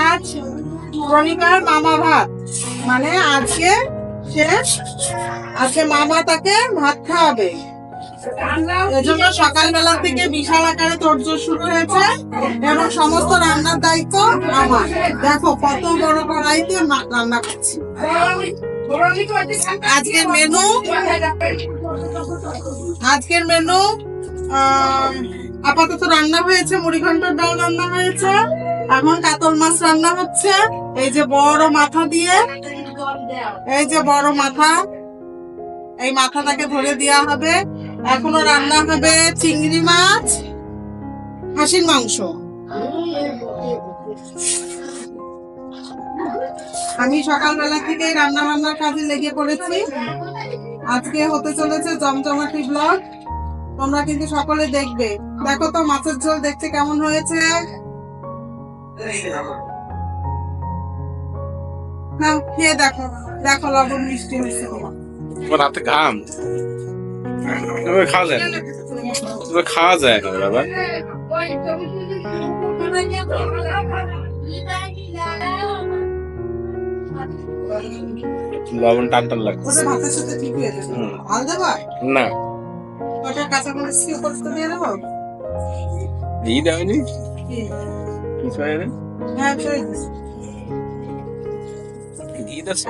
আজ প্রণিকার মামা ভাত, মানে আজকে আজকে মামা তাকে ভাত খাওয়াবে। এজন্য সকালবেলা থেকে বিশাল আকারে তোড়জোড় শুরু হয়েছে এবং সমস্ত রান্নার দায়িত্ব আমার। দেখো কত বড় কড়াইতে রান্না করছি। আজকের মেনু আপাতত রান্না হয়েছে, মুড়িঘণ্টার ডাল রান্না হয়েছে, এখন কাতল মাছ রান্না হচ্ছে। এই যে বড় মাথা দিয়ে, এই যে বড় মাথা, এই মাথাটাকে ধরে দেওয়া হবে। এখনো রান্না হবে চিংড়ি মাছ, হাঁসির মাংস। আমি সকালবেলা থেকেই রান্না বান্নার কাজে লেগে পড়েছি। আজকে হতে চলেছে জমজমাটি ব্লগ, তোমরা কিন্তু সকলে দেখবে। দেখো তো মাছের ঝোল দেখতে কেমন হয়েছে। নাও খেয়ে দেখো, দেখো লবণ মিষ্টি হয়েছে তোমার হাতে ঘাম খাওয়া যায় না, খাওয়া যায় না বাবা। লবণ টান টান লাগছে। ভাতের সাথে ঠিক হয়ে যাবে। ভাল দেবা না, ওটা কাঁচা মরিচ কি করতে দিয়ে দেবো? এই দেয়নি কিছু হয় না। হ্যাঁ চলে দিচ্ছি। ঘি দিচ্ছে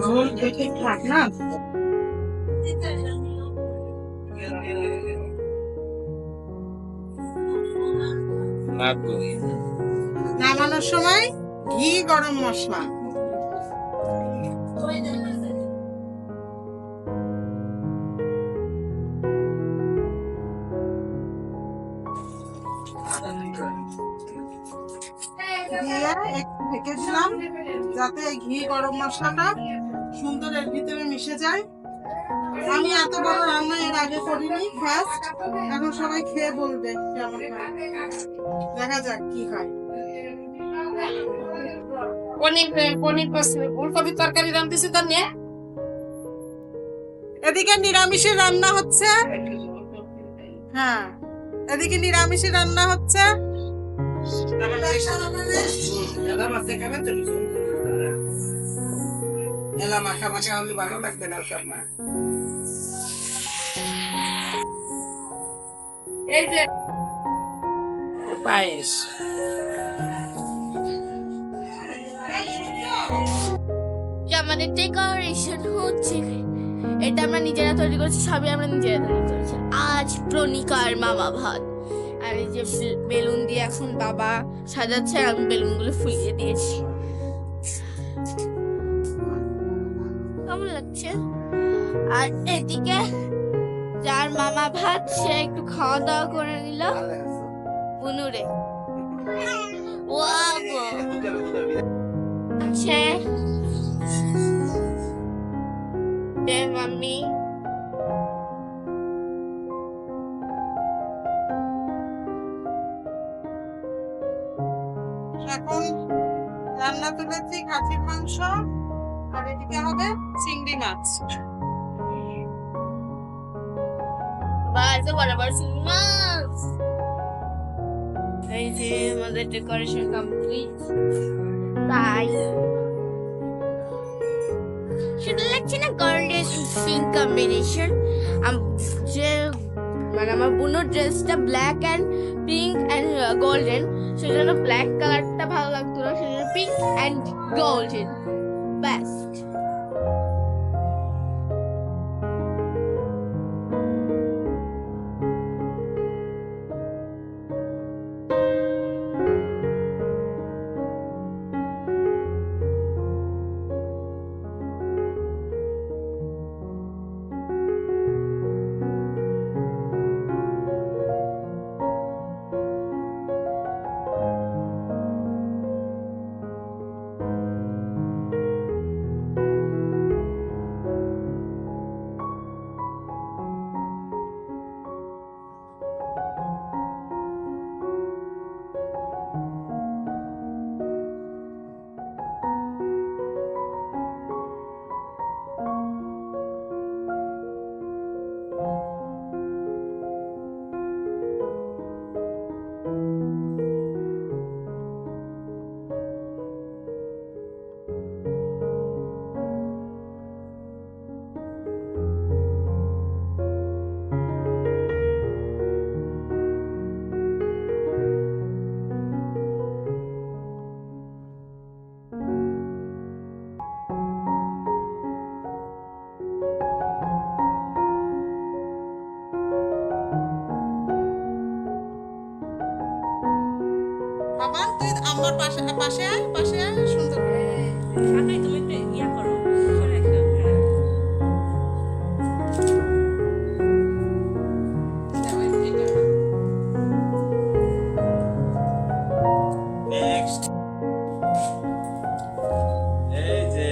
ঝোল দেখে থাক না। না তো নামানোর সময় ঘি, গরম মশলা। দিয়ে একটু ঢেকে দিলাম যাতে ঘি গরম মশলাটা সুন্দর এর ভিতরে মিশে যায়। আমি এত বড় রান্না এর আগে করিনি, ফার্স্ট। এখন সবাই খেয়ে বলবে কেমন হয়, দেখা যাক কি হয়। ফুলকপির তরকারি রান্ধিছি তো নিয়ে। এদিকে নিরামিষের রান্না হচ্ছে। হ্যাঁ, এদিকে নিরামিষের রান্না হচ্ছে। এলা মাখা মাখা হলে ভালো লাগবে না সব মা। এই যে পায়েস, আমাদের ডেকোরেশন হচ্ছে, এটা আমরা নিজেরা তৈরি করেছি, সবই আমরা নিজেরা তৈরি করেছি। আজ প্রণিকার মামা ভাত। আর এই যে বেলুন দিয়ে এখন বাবা সাজাচ্ছে, আর আমি বেলুনগুলো ফুলিয়ে দিয়েছি। কেমন লাগছে? আর এদিকে যার মামা ভাত, সে একটু খাওয়া দাওয়া করে নিল। বুনুরে আছে মাম্মি। এখন রান্না তুলেছি খাসির মাংস, আর এদিকে হবে চিংড়ি মাছ। বরাবর চিংড়ি মাছ। এই যে আমাদের ডেকোরেশন কমপ্লিট। তাই সেটা লাগছে না, গোল্ডেন পিঙ্ক কম্বিনেশন। যে মানে আমার বোনের ড্রেসটা black and pink and golden, সেজন্য ব্ল্যাক কালারটা ভালো লাগতো না, সেজন্য পিঙ্ক অ্যান্ড গোল্ডেন বেস্ট। তুই আমার পাশে পাশে আয়, পাশে আয়, সুন্দর করে। সাথে তুমি একটু ইয়া করো সরে একটু, হ্যাঁ। নেক্সট এই যে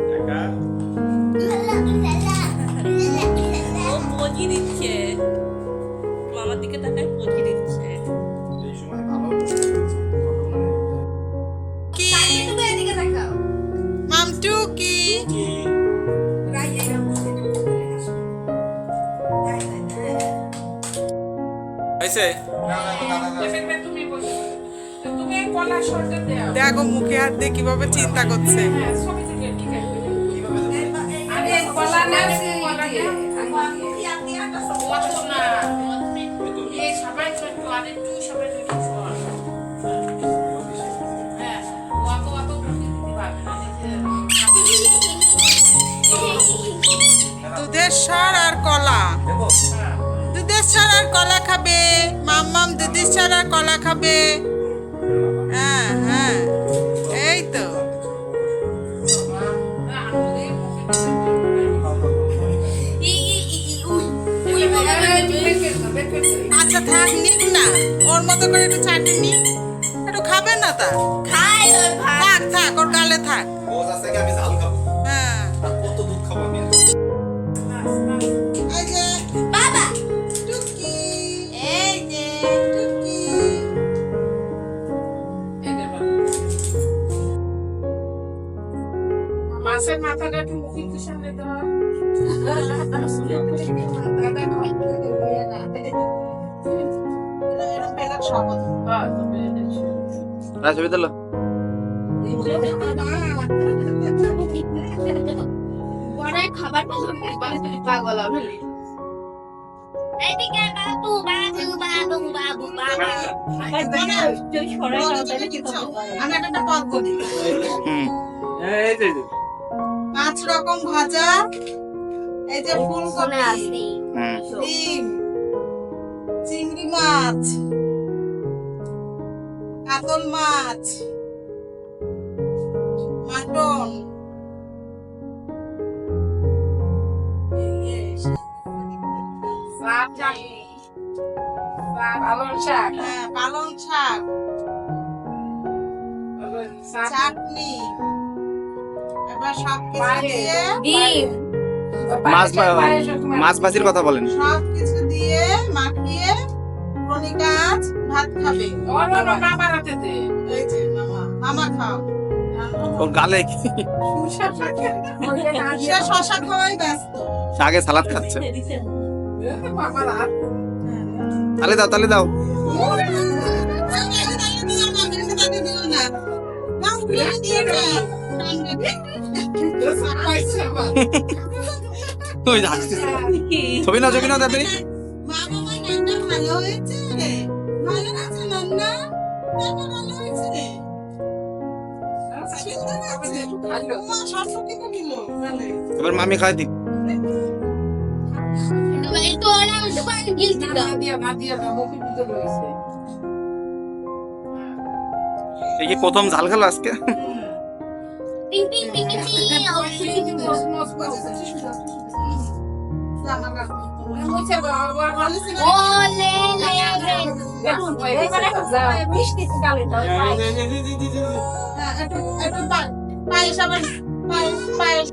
টাকা ও পজি দিচ্ছে মামার দিকে তাকায় পজি দিচ্ছে। এই সময় ভালো কি মামটু কি কি হয়েছে দেখো মুখে হাত দিয়ে কিভাবে চিন্তা করছে। দুধের স্বর আর কলা, দুধের স্বর আর কলা খাবে মাম্মাম, দুধের স্বর আর কলা খাবে। হ্যাঁ হ্যাঁ এই তো। আচ্ছা থাক নিক না, ওর মতো করে একটু চাটনি নিক, একটু খাবে না তা খাই ওর ভাত। থাক থাক ওর গালে থাক। বোঝ আছে কি আমি ঝাল খাবো হ্যাঁ আর কত দুধ খাবো আমি এই যে বাবা টুকি, এই যে টুকি। মাছের মাথাটা একটু মুখের সামনে দেওয়া এরকম পেলার শপথ। ছবি দিল বড় খাবার পাগল হবে। এদিকে বাবু বাবু বাবু বাবু বাবা। যদি সরে যাও তাহলে কি হবে? আমি একটা পদ করি। এই যে 5 রকম ভাজা, এই যে মনে ফুলকপি, আসি ডিম, চিংড়ি মাছ, কাতল মাছ, মাটন, পালং শাক হ্যাঁ, পালং শাক, চাটনি। এবার সব কিছু দিয়ে ডিম মাছ ভাজির কথা বলেন সব কিছু দিয়ে মাখিয়ে রনি গাছ ভাত খাবে। মামার হাতে দে এই যে মামা, মামা খাও। ওর গালে কি সে শশা খাওয়াই ব্যস্ত। আগে সালাদ খাচ্ছে মামার হাত তালে দাও তুই হাসছিস ছবি নাও তাড়াতাড়ি ভালো হয়েছে, ভালো আছে নান্না, ভালো হয়েছে। মা সরস্বতী কে দিল এবার মামি খাই দিক তো ওরা তো পানি গিলতে দাও। না দিয়া মুখের ভিতরে রয়েছে এই কি প্রথম ঝাল খেলো আজকে টিং টিং টিং টিং ওলে মিষ্টি গালে দাও একটু পায়েস আবার পায়েস